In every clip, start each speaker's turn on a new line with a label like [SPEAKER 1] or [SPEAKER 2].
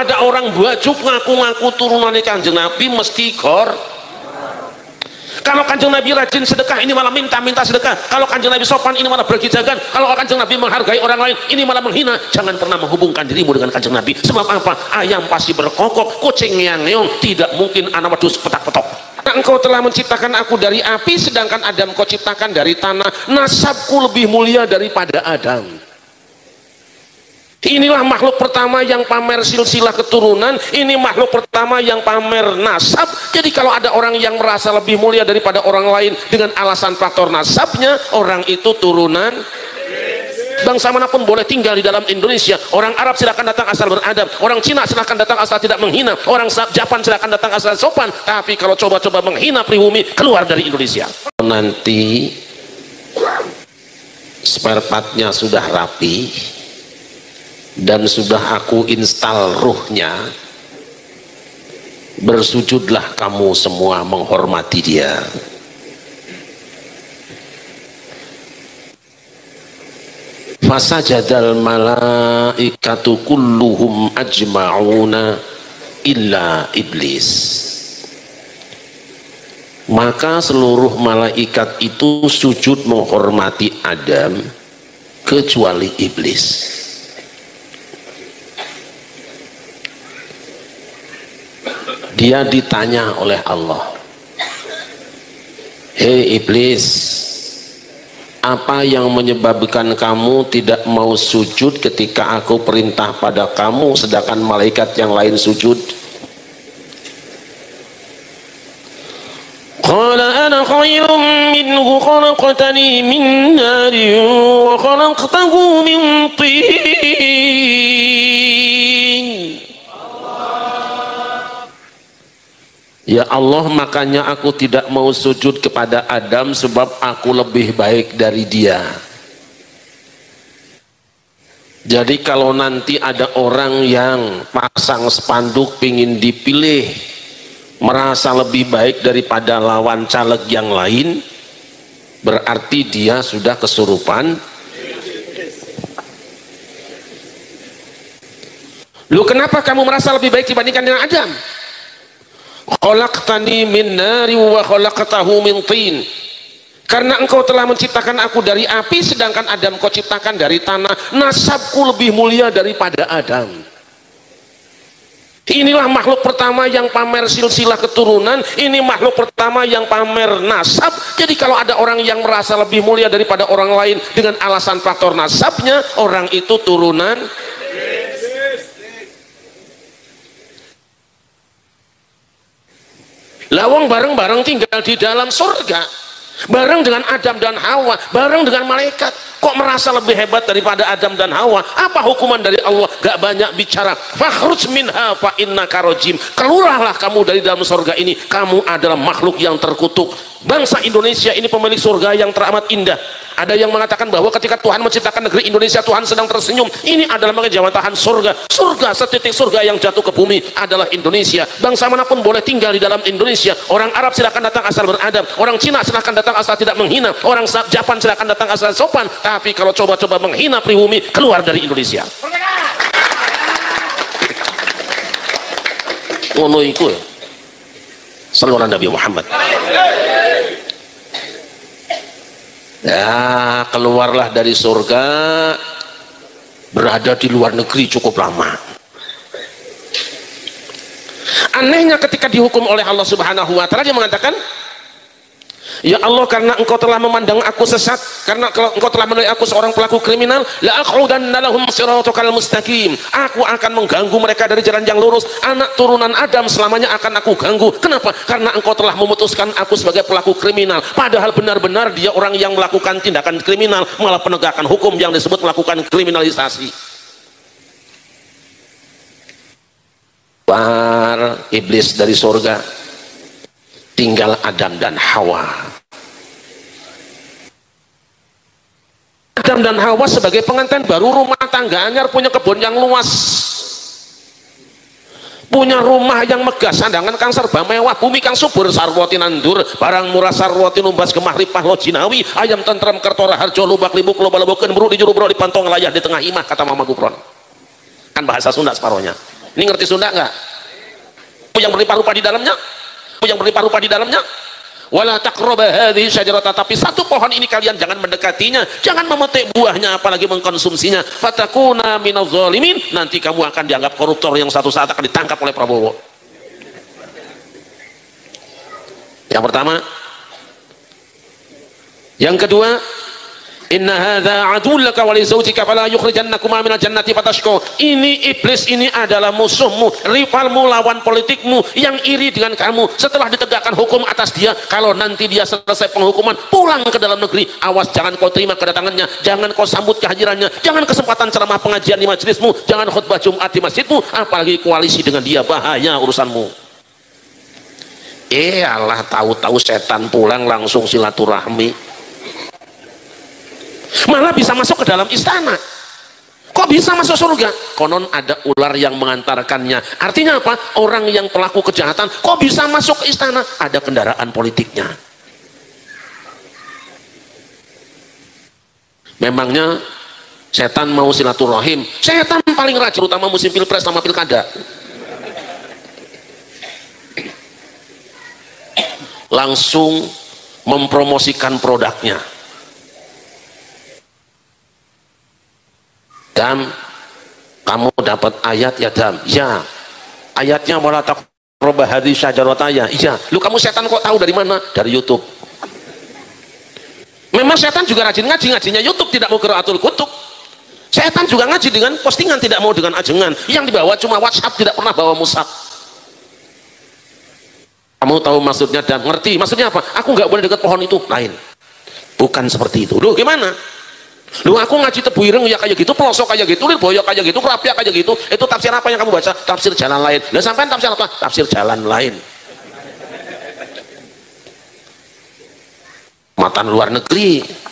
[SPEAKER 1] ada orang bajuk ngaku-ngaku turunannya Kanjeng Nabi mesti gor. Kalau Kanjeng Nabi rajin sedekah, ini malah minta-minta sedekah. Kalau Kanjeng Nabi sopan, ini malah bergijagan. Kalau Kanjeng Nabi menghargai orang lain, ini malah menghina. Jangan pernah menghubungkan dirimu dengan Kanjeng Nabi. Sebab apa? Ayam pasti berkokok, kucing ngeong-ngeong, tidak mungkin anak wedus petak-petok. Engkau telah menciptakan aku dari api, sedangkan Adam kau ciptakan dari tanah. Nasabku lebih mulia daripada Adam. Inilah makhluk pertama yang pamer silsilah keturunan, ini makhluk pertama yang pamer nasab. Jadi kalau ada orang yang merasa lebih mulia daripada orang lain dengan alasan faktor nasabnya, orang itu turunan bangsa manapun boleh tinggal di dalam Indonesia. Orang Arab silakan datang asal beradab, orang Cina silakan datang asal tidak menghina, orang Japan silakan datang asal sopan. Tapi kalau coba-coba menghina pribumi, keluar dari Indonesia. Nanti spare partnya sudah rapi dan sudah aku install ruhnya, bersujudlah kamu semua menghormati dia. Fasajadal malaikatu kulluhum ajma'una illa iblis. Maka seluruh malaikat itu sujud menghormati Adam kecuali iblis. Dia ditanya oleh Allah, hei iblis, apa yang menyebabkan kamu tidak mau sujud ketika aku perintah pada kamu sedangkan malaikat yang lain sujud? Qala ana khairum minhu khalaqtani min narin wa khalaqtahu min tin. Ya Allah, makanya aku tidak mau sujud kepada Adam sebab aku lebih baik dari dia. Jadi kalau nanti ada orang yang pasang spanduk pingin dipilih, merasa lebih baik daripada lawan caleg yang lain, berarti dia sudah kesurupan. Lu kenapa kamu merasa lebih baik dibandingkan dengan Adam? Khalaqtani min nari wa khalaqtahu min tin. Karena engkau telah menciptakan aku dari api sedangkan Adam kau ciptakan dari tanah. Nasabku lebih mulia daripada Adam. Inilah makhluk pertama yang pamer silsilah keturunan, ini makhluk pertama yang pamer nasab. Jadi kalau ada orang yang merasa lebih mulia daripada orang lain dengan alasan faktor nasabnya, orang itu turunan lawang bareng-bareng tinggal di dalam surga bareng dengan Adam dan Hawa, bareng dengan malaikat. Kok merasa lebih hebat daripada Adam dan Hawa? Apa hukuman dari Allah? Gak banyak bicara. Fakhruj minha fa innaka rajim. Keluarlah kamu dari dalam surga ini, kamu adalah makhluk yang terkutuk. Bangsa Indonesia ini pemilik surga yang teramat indah. Ada yang mengatakan bahwa ketika Tuhan menciptakan negeri Indonesia, Tuhan sedang tersenyum. Ini adalah menjawatahan surga. Surga, setitik surga yang jatuh ke bumi adalah Indonesia. Bangsa manapun boleh tinggal di dalam Indonesia. Orang Arab silakan datang asal beradab, orang Cina silakan datang asal tidak menghina, orang Japan silakan datang asal sopan. Tapi kalau coba-coba menghina pribumi, keluar dari Indonesia. Ngono iku ya. Sallallahu Nabi Muhammad. Ya, keluarlah dari surga, berada di luar negeri cukup lama. Anehnya ketika dihukum oleh Allah Subhanahu wa taala, dia mengatakan, ya Allah, karena engkau telah memandang aku sesat, karena engkau telah menilai aku seorang pelaku kriminal, la aqudanna lahum siratakal mustaqim. Aku akan mengganggu mereka dari jalan yang lurus. Anak turunan Adam selamanya akan aku ganggu. Kenapa? Karena engkau telah memutuskan aku sebagai pelaku kriminal, padahal benar-benar dia orang yang melakukan tindakan kriminal, malah penegakan hukum yang disebut melakukan kriminalisasi. Keluar iblis dari surga, tinggal Adam dan Hawa. Adam dan Hawa sebagai pengantin baru, rumah tangga anyar, punya kebun yang luas, punya rumah yang megah, sandangan kang serba mewah, bumi kang subur, sarwati nandur, barang murah sarwati numbas gemah ripah lo jinawi, ayam tentrem kertora harjo lubak libuk loba-lobokeun buru di juru bro di pantong layah di tengah imah, kata Mama Gupron. Kan bahasa Sunda separohnya. Ini ngerti Sunda enggak? Yang berlimpah-rupa di dalamnya, yang berlimpah-rupa di dalamnya. Wala taqraba hadhihi syajarata, tapi satu pohon ini kalian jangan mendekatinya, jangan memetik buahnya apalagi mengkonsumsinya. Fatakuna minadz zalimin, nanti kamu akan dianggap koruptor yang satu saat akan ditangkap oleh Prabowo. Yang pertama. Yang kedua, inna hadza aduwwun laka wa li zawjika fala yukhrijannakuma minal jannati fatashqa. Ini iblis ini adalah musuhmu, rivalmu, lawan politikmu yang iri dengan kamu. Setelah ditegakkan hukum atas dia, kalau nanti dia selesai penghukuman pulang ke dalam negeri, awas jangan kau terima kedatangannya, jangan kau sambut kehadirannya, jangan kesempatan ceramah pengajian di majelismu, jangan khutbah Jumat di masjidmu, apalagi koalisi dengan dia, bahaya urusanmu. Allah, tahu-tahu setan pulang langsung silaturahmi, malah bisa masuk ke dalam istana. Kok bisa masuk surga? Konon ada ular yang mengantarkannya. Artinya apa? Orang yang pelaku kejahatan kok bisa masuk ke istana? Ada kendaraan politiknya. Memangnya setan mau silaturahim? Setan paling rajin, terutama musim pilpres sama pilkada. Langsung mempromosikan produknya. Dam, kamu dapat ayat ya Dam? Ya, ayatnya wala taqraba hadhihi syajarata. Ya, iya. Lu kamu setan kok tahu dari mana? Dari YouTube. Memang setan juga rajin ngaji, ngajinya YouTube, tidak mau qiraatul kutub. Setan juga ngaji dengan postingan, tidak mau dengan ajengan. Yang dibawa cuma WhatsApp, tidak pernah bawa mushaf. Kamu tahu maksudnya dan ngerti maksudnya apa? Aku nggak boleh dekat pohon itu. Lain, bukan seperti itu. Loh gimana? Lu aku ngaji tebu ireng ya kayak gitu, pelosok kayak gitu, boyok kayak gitu, kerapiak kayak gitu. Itu tafsir apa yang kamu baca? Tafsir jalan lain. Lah sampean tafsir apa? Tafsir jalan lain. Matan luar negeri.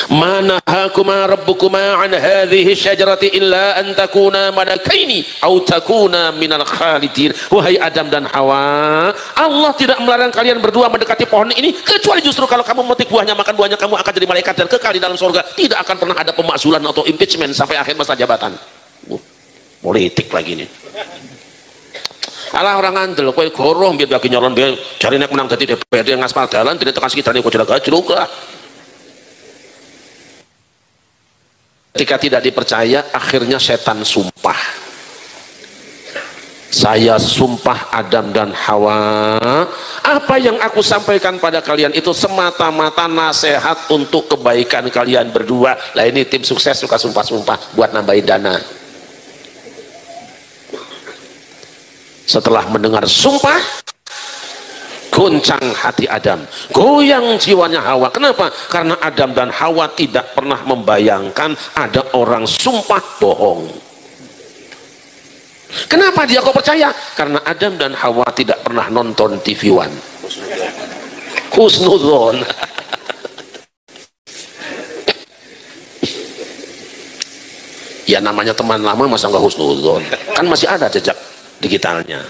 [SPEAKER 1] Manahakuma rabbukuma an hadhihi syajarati illa an takuna malakaini au takuna minal khalidin. Wahai Adam dan Hawa, Allah tidak melarang kalian berdua mendekati pohon ini kecuali justru kalau kamu memetik buahnya, makan buahnya, kamu akan jadi malaikat dan kekal di dalam surga. Tidak akan pernah ada pemakzulan atau impeachment sampai akhir masa jabatan. Politik lagi nih. Alah orang ngandel, kowe gorong biar lagi nyalon biar cari nek menang dadi DPRD ngaspal dalan tidak tekan sekitane kok jaga juga. Ketika tidak dipercaya, akhirnya setan sumpah. Saya sumpah Adam dan Hawa, apa yang aku sampaikan pada kalian itu semata-mata nasihat untuk kebaikan kalian berdua. Lah ini tim sukses suka sumpah-sumpah buat nambahin dana. Setelah mendengar sumpah, goncang hati Adam, goyang jiwanya Hawa. Kenapa? Karena Adam dan Hawa tidak pernah membayangkan ada orang sumpah bohong. Kenapa dia kok percaya? Karena Adam dan Hawa tidak pernah nonton TV One. Husnudzon. Ya namanya teman lama masa nggak husnudzon? Kan masih ada jejak digitalnya.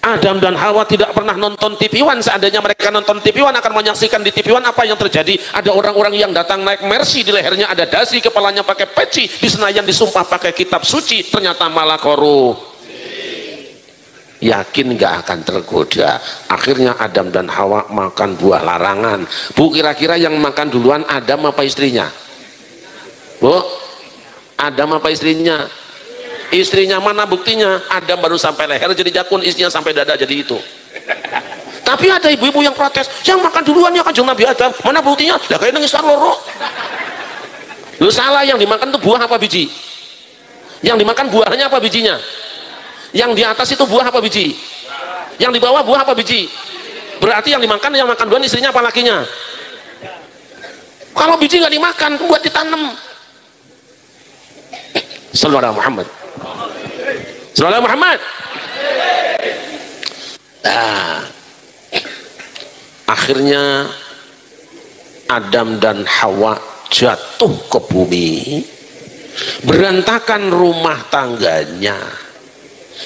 [SPEAKER 1] Adam dan Hawa tidak pernah nonton TV One. Seandainya mereka nonton TV One akan menyaksikan di TV One apa yang terjadi. Ada orang-orang yang datang naik Mercy, di lehernya ada dasi, kepalanya pakai peci, di Senayan disumpah pakai kitab suci, ternyata malah korup. Yakin nggak akan tergoda. Akhirnya Adam dan Hawa makan buah larangan. Bu, kira-kira yang makan duluan Adam apa istrinya? Bu, Adam apa istrinya? Istrinya. Mana buktinya? Adam baru sampai leher jadi jakun, istrinya sampai dada jadi itu. Tapi ada ibu-ibu yang protes, yang makan duluan ya kanjeng Nabi Adam. Mana buktinya? Lah kayak nangis loro. Lu salah, yang dimakan itu buah apa biji? Yang dimakan buahnya apa bijinya? Yang di atas itu buah apa biji? Yang di bawah buah apa biji? Berarti yang makan duluan istrinya apa lakinya? Kalau biji nggak dimakan, buat ditanam. Sallallahu Muhammad. Sallallahu Muhammad. Nah, akhirnya Adam dan Hawa jatuh ke bumi, berantakan rumah tangganya.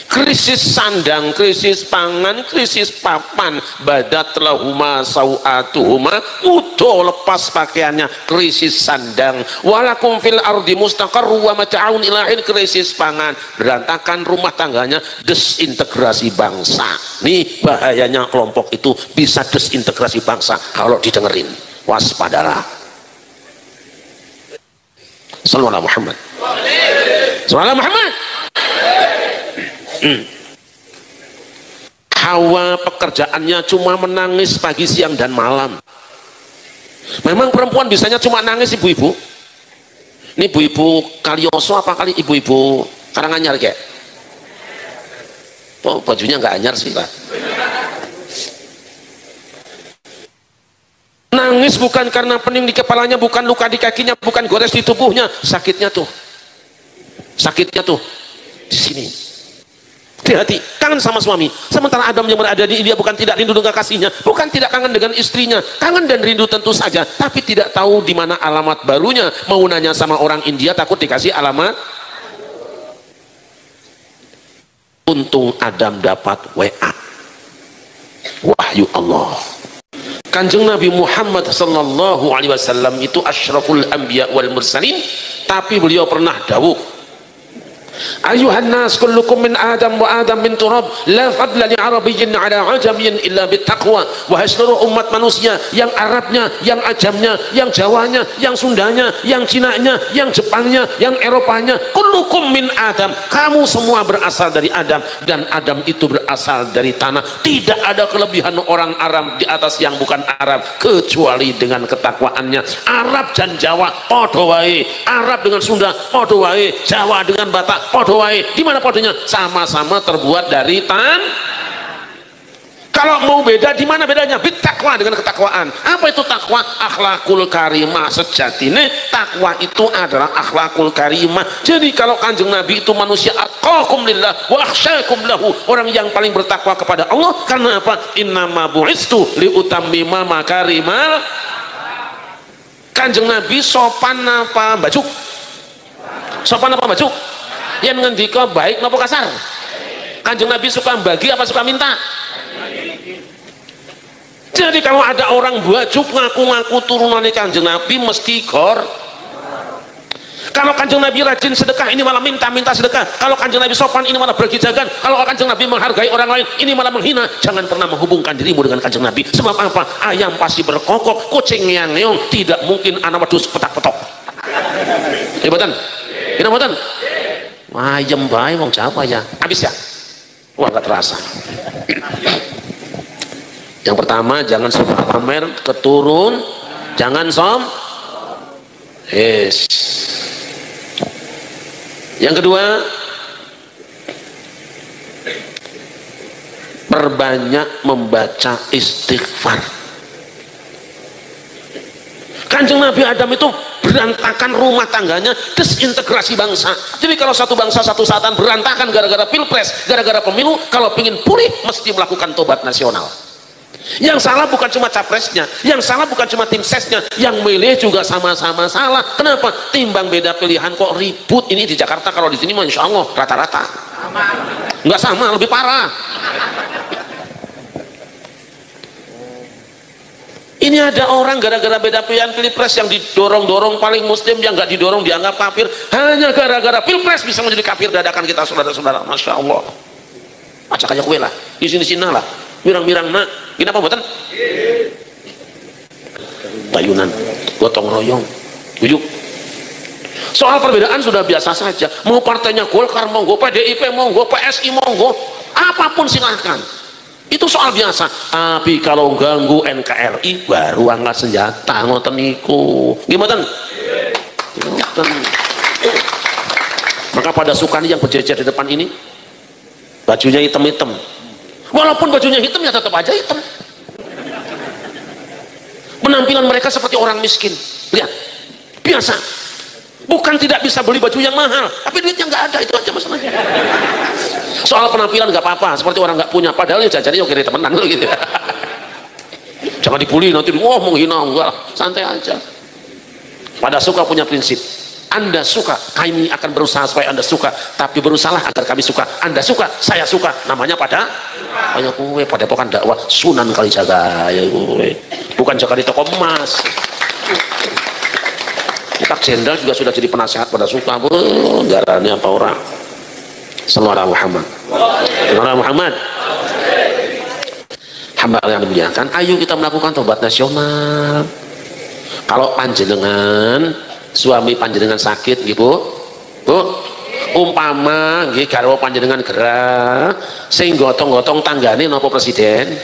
[SPEAKER 1] krisis sandang, krisis pangan, krisis papan, badat lahuma sau'atuhuma, udah lepas pakaiannya, krisis sandang. Walakum fil ardi mustaqarru wa mata'un ilahin, krisis pangan, berantakan rumah tangganya, desintegrasi bangsa. Nih bahayanya kelompok itu bisa desintegrasi bangsa kalau didengerin. Waspadalah. Sallallahu Muhammad. Sallallahu Muhammad. Hawa pekerjaannya cuma menangis pagi, siang, dan malam. Memang perempuan bisanya cuma nangis, ibu-ibu. Ini ibu-ibu Kalioso apa kali ibu-ibu Karanganyar kayak? Oh, bajunya nggak anyar sih Pak. Nangis bukan karena pening di kepalanya, bukan luka di kakinya, bukan gores di tubuhnya, sakitnya tuh di sini. Hati-hati, kangen sama suami. Sementara Adam yang berada di India bukan tidak rindu dengan kasihnya, bukan tidak kangen dengan istrinya, kangen dan rindu tentu saja, tapi tidak tahu di mana alamat barunya. Mau nanya sama orang India takut dikasih alamat. Untung Adam dapat WA, wahyu Allah. Kanjeng Nabi Muhammad sallallahu alaihi wasallam itu asyraful anbiya wal mursalin, tapi beliau pernah dawuh, ayuhan nas kullukum min adam wa adam min turab, la fadla li arabiyyin ala ajamiyyin illa bittaqwa. Wahai seluruh umat manusia, yang Arabnya, yang Ajamnya, yang Jawanya, yang Sundanya, yang Cinanya, yang Jepangnya, yang Eropanya, kullukum min adam, kamu semua berasal dari Adam, dan Adam itu berasal dari tanah. Tidak ada kelebihan orang Arab di atas yang bukan Arab kecuali dengan ketakwaannya. Arab dan Jawa podo wae, Arab dengan Sunda podo wae, Jawa dengan Batak podo wae. Di mana podonya? Sama-sama terbuat dari Kalau mau beda, di mana bedanya? Bitakwa, dengan ketakwaan. Apa itu takwa? Akhlakul karimah. Sejatinya takwa itu adalah akhlakul karimah. Jadi kalau Kanjeng Nabi itu manusia atqakum lillah wa akhsyakum lahu, orang yang paling bertakwa kepada Allah. Karena apa? Innama bu'istu liutammima makarimal. Kanjeng Nabi sopan apa baju? Sopan apa baju? Yang ngendika baik napa kasar? Kanjeng Nabi suka bagi apa suka minta? Jadi kalau ada orang bujuk ngaku-ngaku turunannya Kanjeng Nabi mesti gor. Kalau Kanjeng Nabi rajin sedekah, ini malah minta-minta sedekah. Kalau Kanjeng Nabi sopan, ini malah bergijagan. Kalau Kanjeng Nabi menghargai orang lain, ini malah menghina. Jangan pernah menghubungkan dirimu dengan Kanjeng Nabi. Sebab apa? Ayam pasti berkokok, kucing ngeong, tidak mungkin anak wedhus petak-petok. Ibatan? Ini ibatan? Ayam bae wong Jawa ya. Habis ya? Wah, gak terasa. Yang pertama, jangan suka pamer keturun, jangan Yang kedua, perbanyak membaca istighfar. Kanjeng Nabi Adam itu berantakan rumah tangganya, desintegrasi bangsa. Jadi kalau satu bangsa satu saatan berantakan gara-gara pilpres, gara-gara pemilu, kalau ingin pulih mesti melakukan tobat nasional. Yang salah bukan cuma capresnya, yang salah bukan cuma tim sesnya, yang milih juga sama-sama salah. Kenapa? Timbang beda pilihan kok ribut. Ini di Jakarta, kalau di sini Masya Allah rata-rata nggak sama, lebih parah. Ini ada orang gara-gara beda pilihan pilpres yang didorong-dorong paling muslim, yang nggak didorong dianggap kafir. Hanya gara-gara pilpres bisa menjadi kafir dadakan kita, saudara-saudara. Masya Allah. Acak aja kue lah, di sini-sini lah, mirang-mirang nak. Ini apa buatan? Tayunan, gotong royong, ujuk. Soal perbedaan sudah biasa saja. Mau partainya Golkar monggo, PDIP monggo, PSI monggo, apapun silahkan. Itu soal biasa. Tapi kalau ganggu NKRI baru angkat senjata, ngoten niku. Gimana? Maka pada Sukani yang berjejer di depan ini, bajunya hitam-hitam. Walaupun bajunya hitam ya tetap aja hitam. Penampilan mereka seperti orang miskin. Lihat, biasa. Bukan tidak bisa beli baju yang mahal, tapi duitnya nggak ada, itu aja masalahnya. Soal penampilan nggak apa-apa, seperti orang nggak punya, padahal ya jajannya oke temenan gitu. Jangan dibully nanti, wah menghina, enggak, santai aja. Pada Suka punya prinsip, Anda suka, kami akan berusaha supaya Anda suka, tapi berusahalah agar kami suka. Anda suka, saya suka, namanya pada ayo kue pada pokan dakwah Sunan Kalijaga ya kue, bukan jaga di toko emas. Pak Jenderal juga sudah jadi penasehat pada suka, darahnya apa orang. Sallallahu Muhammad. Sallallahu Muhammad. Hamba yang dimuliakan, ayo kita melakukan tobat nasional. Kalau panjenengan suami panjenengan sakit gitu, Bu, umpama nggih garwa panjenengan gerah sing gotong-gotong tanggane napa presiden?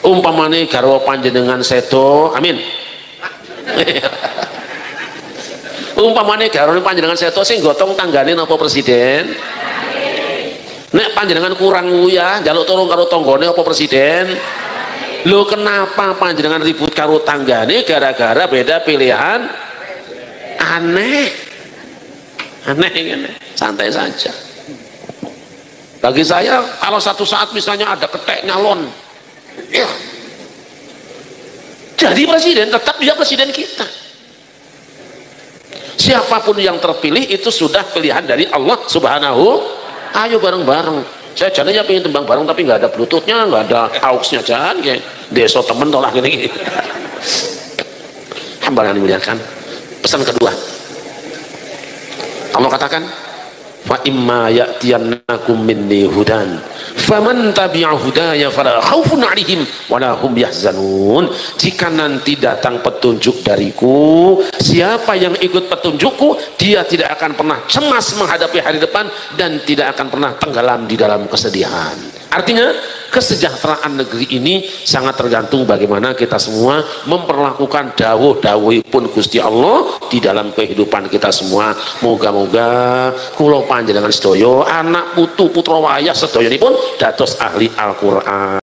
[SPEAKER 1] Umpamane garwa panjenengan sedo, amin. Umpamane garwa panjenengan sedo sing gotong tanggane napa presiden? Nek panjenengan kurang ya, njaluk tolong karo tanggane apa presiden? Lho kenapa panjenengan ribut karo tanggane gara-gara beda pilihan? Aneh. Santai saja. Bagi saya kalau satu saat misalnya ada ketek nyalon, ya jadi presiden, tetap dia presiden kita. Siapapun yang terpilih itu sudah pilihan dari Allah Subhanahu. Ayo bareng-bareng. Saya jalannya pengen tembang bareng tapi nggak ada bluetoothnya, nggak ada auxnya, jangan kayak deso temen tolak gini. Hamba yang dimuliakan. Pesan kedua, Allah katakan, fa imma ya'tiyannakum minni hudan faman tabi'a hudaya fala khaufun 'alaihim wala hum yahzanun. Jika nanti datang petunjuk dariku, siapa yang ikut petunjukku, dia tidak akan pernah cemas menghadapi hari depan dan tidak akan pernah tenggelam di dalam kesedihan. Artinya kesejahteraan negeri ini sangat tergantung bagaimana kita semua memperlakukan dawuh-dawuhipun Gusti Allah di dalam kehidupan kita semua. Moga-moga kula panjenengan sedaya anak putu putra wayah sedayanipun dados ahli Al-Qur'an.